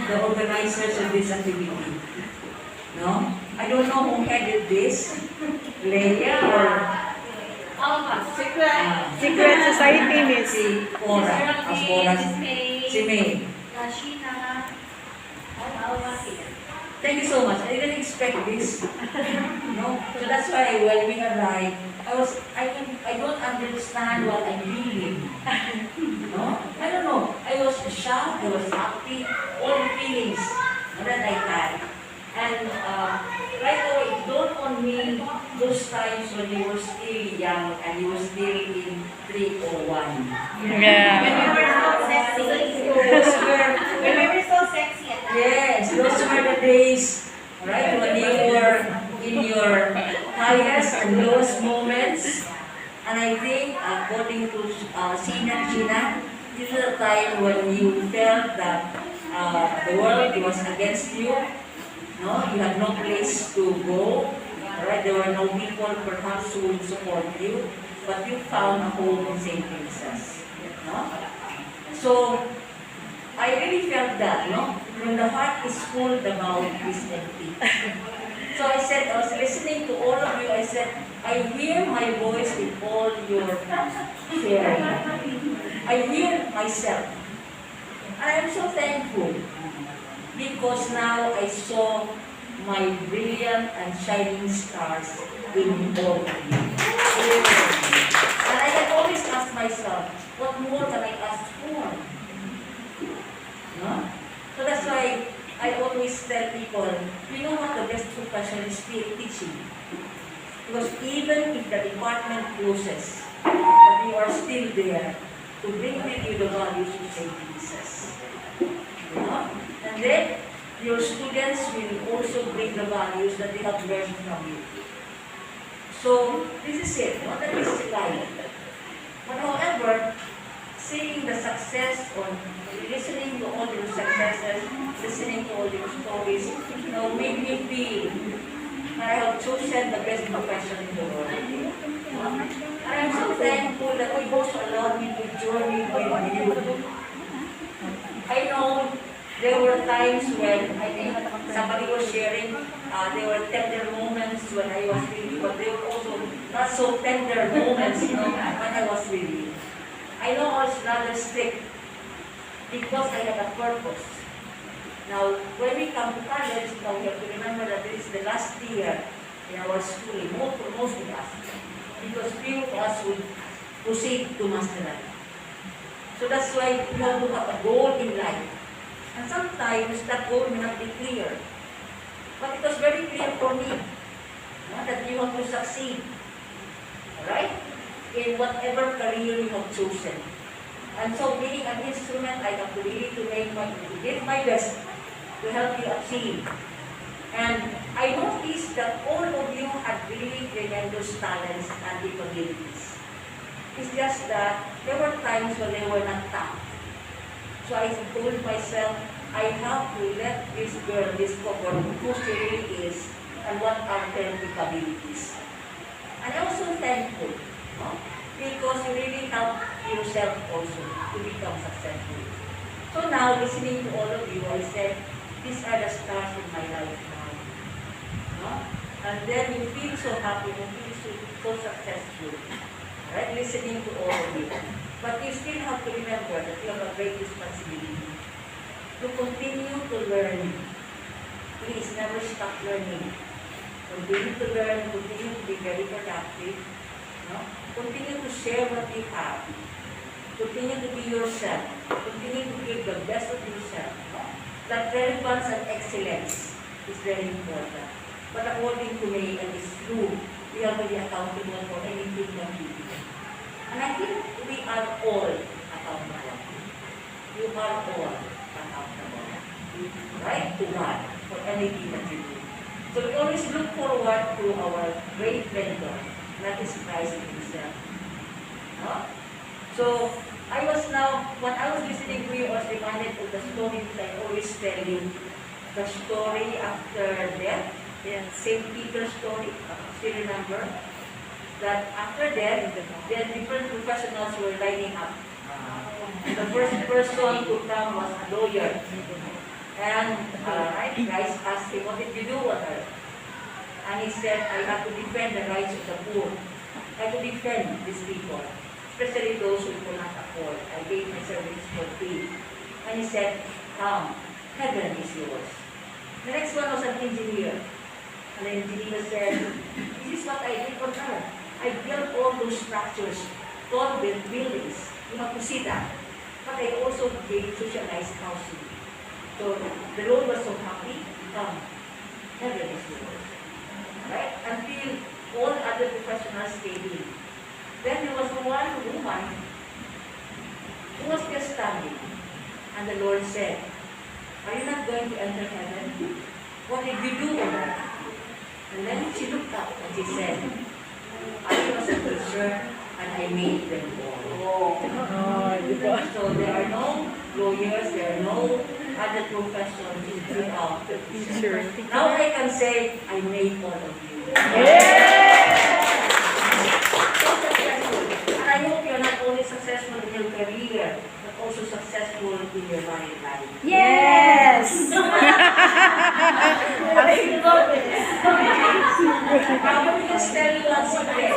the organizers of this activity. No? I don't know who headed this. Leia or Secret Society, Miss. si Cora. As Cora. Si May. Thank you so much. I didn't expect this. No? So that's why when we arrived, I don't understand what I'm feeling. No? I don't know. I was shocked, I was happy, all the feelings that I had. And right away, it dawned on me those times when you were still young and you were still in 301. Yeah. When we were so sexy. When we were so sexy at that. Yes, those were the days, right, when you were in your highest and lowest moments. And I think, according to Gina, this is a time when you felt that the world was against you. No, you had no place to go. Right? There were no people perhaps who would support you, but you found a home in St. Teresa's. No? So I really felt that, no? When the heart is full, the mouth is empty. So I said, I was listening to all of you, I said, I hear my voice in all your sharing. I hear myself. And I'm so thankful because now I saw my brilliant and shining stars in all of you. And I had always asked myself, what more can I ask for? No? So that's why I always tell people, you know what the best profession is still teaching. Because even if the department closes, but you are still there to bring with you the values of St. Jesus. You know? And then your students will also bring the values that they have learned from you. So this is it, not that this is life. But however, seeing the success or listening to all your successes, listening to all your stories, you know, made me feel that I have chosen the best profession in the world. And I'm so thankful that you also allowed me to journey with you. I know there were times when I think somebody was sharing, there were tender moments when I was with you, but there were also not so tender moments, you know, when I was with you. I know I was rather strict because I had a purpose. Now, when we come to college, now we have to remember that this is the last year in our schooling, most of us, because few of us would proceed to mastery. So that's why you have to have a goal in life. And sometimes that goal may not be clear. But it was very clear for me that you have to succeed. Alright? In whatever career you have chosen. And so being an instrument, I have to really to give my best to help you achieve. And I noticed that all of you had really tremendous talents and capabilities. It's just that there were times when they were not tapped. So I told myself, I have to let this girl discover who she really is and what are her capabilities. And I'm so thankful, no? Because you really help yourself also to become successful. So now, listening to all of you, I said, these are the stars in my life now. No? And then you feel so happy, you feel so successful. Right? Listening to all of you. But you still have to remember that you have a great responsibility to continue to learn. Please never stop learning. Continue to learn, continue to be very productive. No? Continue to share what you have. Continue to be yourself. Continue to give the best of yourself. No? That relevance and excellence is very important. But according to me, and it's true, we are to be accountable for anything that we do. And I think we are all accountable. You are all accountable. Right? To God for anything that you do. So we always look forward to our great mentor, that is Christ himself. No? So I was now, when I was listening to you, I was reminded of the story that I always tell you. The story after death, St. Peter's story, still remember? That after death, then different professionals were lining up. The first person to come was a lawyer. And Christ asked him, what did you do on earth? And he said, I have to defend the rights of the poor. I have to defend these people, especially those who cannot afford. I gave my service for free. And he said, come, heaven is yours. The next one was an engineer. And the engineer said, this is what I did on earth. I built all those structures, tall buildings. You have to see that. But I also gave socialized housing. So the Lord was so happy. Come, heaven is yours. Right? Until all other professionals came in. Then there was one woman who was just standing. And the Lord said, are you not going to enter heaven? What did you do on earth? And then she looked up and she said, I was a teacher and I made them all. So there are no lawyers, there are no other professions without the teacher. Now I can say, I made all of you. So successful. And I hope you're not only successful in your career, but also successful in your married life. Yes! Now let me just tell you one secret.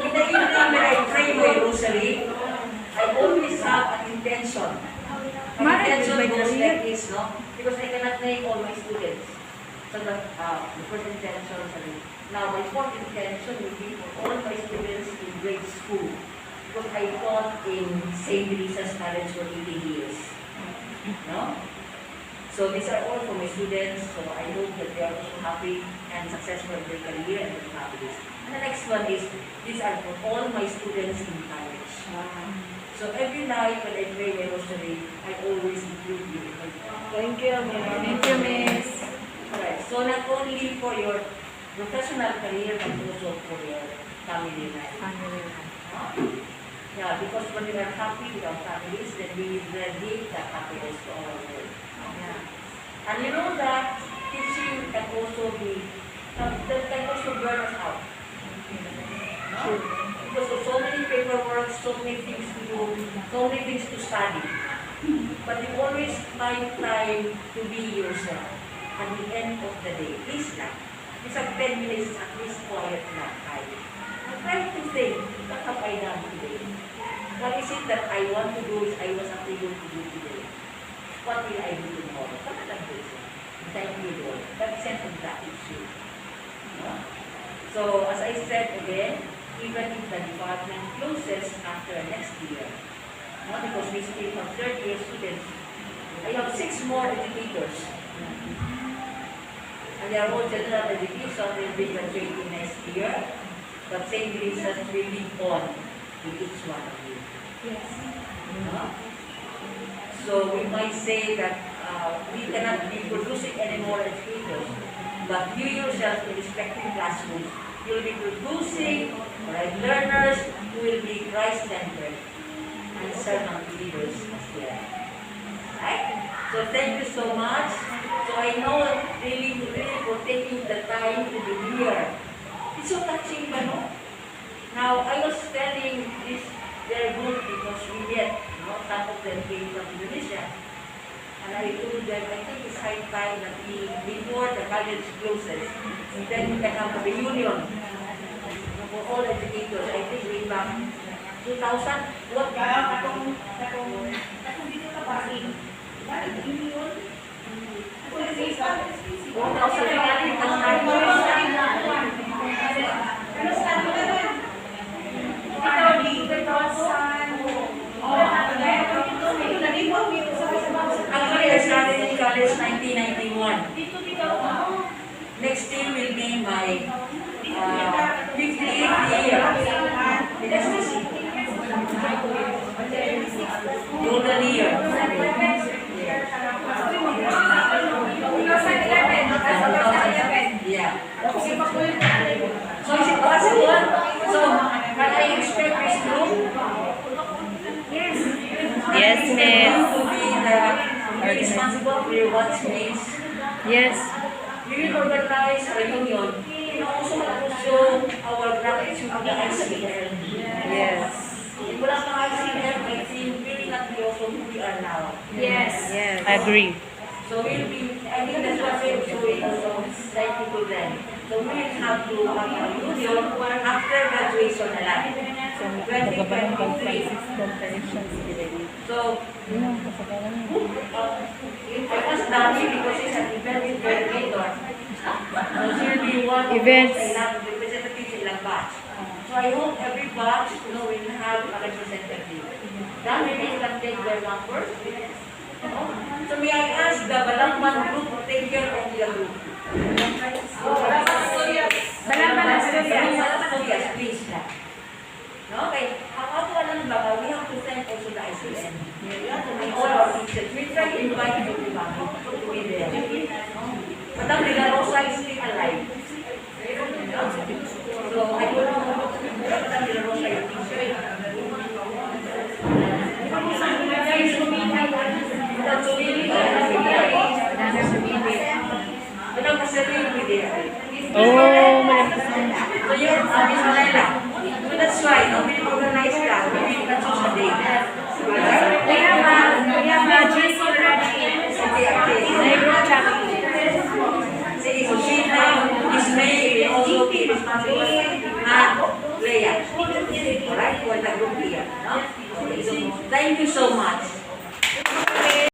In the evening when I pray my rosary, I always have an intention. My intention goes like this, no? Because I cannot name all my students. So the first intention, now my fourth intention will be for all my students in grade school. Because I taught in St. Teresa's College for 18 years. No? So these are all for my students, so I hope that they are also happy and successful in their career and their families. And the next one is, these are for all my students in college. So every night when I pray my rosary, I always include you in my prayer. Thank you, Miss. Thank you, Miss. Alright, so not only for your professional career, but also for your family life. Yeah, because when we are happy with our families, then we radiate that happiness to our world. And you know that teaching can also be, that can also burn us out. No? Because of so many paperwork, so many things to do, so many things to study. But you always find time to be yourself. At the end of the day, please lang. It's a 10 minutes at least quiet nap time. I'm trying to think, what have I done today? What is it that I want to do is I was not able to do today? What will I do tomorrow? Something like this. Thank you, Lord. That sense of gratitude. No? So, as I said again, even if the department closes after next year, no? Because we still have third year students, I have 6 more educators. And they are all general education, they'll be graduating next year. But St. Teresa's will live on with each one of you. Yes. No? So we might say that we cannot be producing any more educators, but you yourself in respective classrooms, you will be producing learners who will be Christ-centered and servant leaders as well. Right? So thank you so much. So I know really for taking the time to be here. It's so touching, no? Now I was telling this their group because we met. Some of them came from Indonesia. And I told them, I think it's high time that before the college closes, then we can have a reunion for all educators. I think way back 2000. What? Katong dito ka ba? Reunion? 2000. Actually, I started in college 1991. Next year will be my 58th year in STC. Golden year. Yeah. So is it possible? So can I expect this group? Yes. Yes, Miss. To be responsible for your watchmates. Yes. We will organize a reunion and also to show our gratitude to the ICF. Yes. If wala pang ICF, I think we will not be also who we are now. Yes. Yes. Agree. So we'll be, I think that's what we're showing also slightly to them. So we will have to have a union after graduation na lang. 2023. So, I asked Dani because she's an event coordinator. So she'll be one of Events. those representatives in lang batch. So I hope every batch, will have a representative. Dani may can take their numbers. So may I ask the Balangman group to take care of the group? Balangman Studios, please. Okay, ang ako lang ba, we have to thank also the ICN. All our teachers. We try to invite everybody to be there. Madam De La Rosa is still alive. So I don't know Madam De La Rosa yung teacher. Madam Pasari will be there. Oh, Madam So yun, Miss Manila. So that's why, we will organize that. We will not choose a date. We have a GC already. Okay. Sige, so she now is may also be responsible and Leah. Alright, for the group here. No? Okay, so thank you so much.